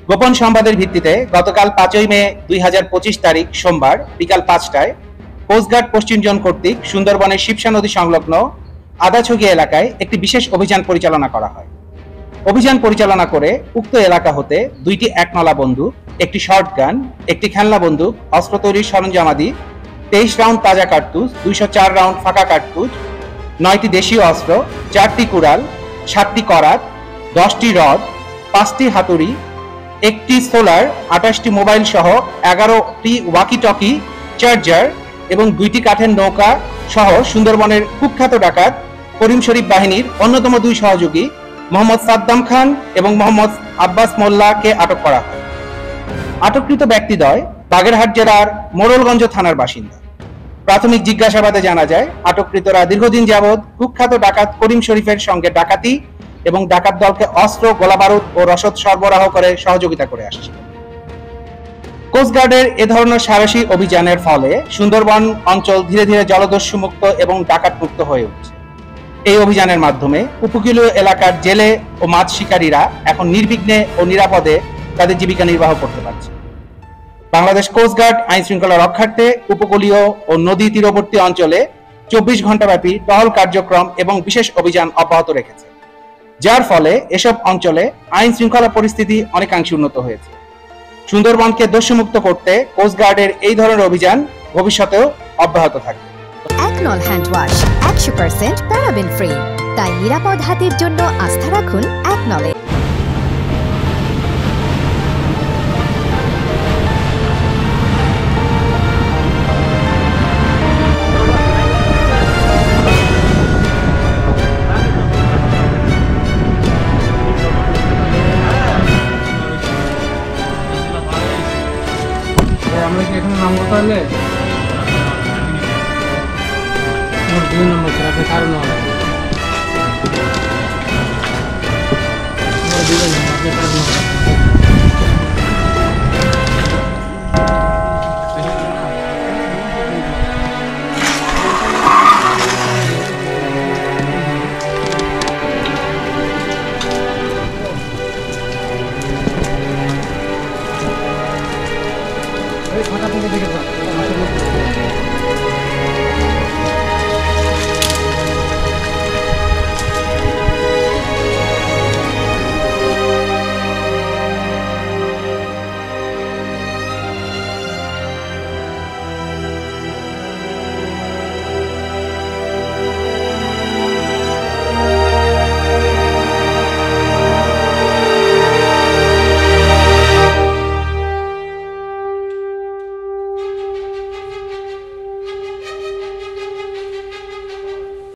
গোপন সংবাদের ভিত্তিতে গতকাল 5 মে 2025 তারিখ সোমবার বিকাল 5টায় কোস্টগার্ড পশ্চিম জোন কর্তৃক সুন্দরবনের শিবসা নদী সংলগ্ন আদাছগি এলাকায় একটি বিশেষ অভিযান পরিচালনা করা হয়। অভিযান পরিচালনা করে উক্ত এলাকা হতে 2টি একনলা বন্দুক, একটি শর্টগান, একটি খেলনা বন্দুক, অস্ত্র তৈরির সরঞ্জামাদি, 23 রাউন্ড তাজা কার্তুজ, 204 রাউন্ড ফাঁকা কার্তুজ, 9টি দেশীয় অস্ত্র, 4টি কুড়াল, 7টি করাত, 10টি রড, 5টি হাতুড়ি, একটি সোলার, 28টি মোবাইল সহ 11টি ওয়াকি টকি, চার্জার এবং 2টি কাঠের নৌকা সহ সুন্দরবনের কুখ্যাত ডাকাত করিম শরীফ বাহিনীর অন্যতম 2 সহযোগী মোহাম্মদ সাদ্দাম খান এবং মোহাম্মদ আব্বাস মোল্লাকে আটক করা হয়। আটককৃত ব্যক্তিদ্বয় বাগেরহাট জেলার মোড়লগঞ্জ থানার বাসিন্দা। প্রাথমিক জিজ্ঞাসাবাদে জানা যায় আটককৃতরা দীর্ঘদিন যাবৎ কুখ্যাত ডাকাত করিম শরীফের সঙ্গে ডাকাতি এবং ডাকাত দলকে অস্ত্র, গোলাবারুদ ও রসদ সরবরাহ করে সহযোগিতা করে আসছে। কোস্টগার্ডের এ ধরনের সাহসী অভিযানের ফলে সুন্দরবন অঞ্চল ধীরে ধীরে জলদস্যু মুক্ত এবং ডাকাত মুক্ত হয়ে উঠছে। এই অভিযানের মাধ্যমে উপকূলীয় এলাকার জেলে ও মাছ শিকারীরা এখন নির্বিঘ্নে ও নিরাপদে তাদের জীবিকা নির্বাহ করতে পারছে। বাংলাদেশ কোস্টগার্ড আইন শৃঙ্খলা রক্ষার্থে উপকূলীয় ও নদী তীরবর্তী অঞ্চলে 24 ঘণ্টাব্যাপী টহল কার্যক্রম এবং বিশেষ অভিযান অব্যাহত রেখেছে, যার ফলে এসব অঞ্চলে আইন শৃঙ্খলা পরিস্থিতি অনেকাংশে উন্নত হয়েছে। সুন্দরবনকে দস্যুমুক্ত করতে কোস্টগার্ডের এই ধরনের অভিযান ভবিষ্যতেও অব্যাহত থাকবে। একনল হ্যান্ড ওয়াশ 100% প্যারাবেন ফ্রি, তাই নিরাপদ হাতের জন্য আস্থা রাখুন একনলে। আমরা কি এখানে নামবো তাহলে? আমার 2 নম্বর আছে, কারণ আমার 2 নম্বর আছে।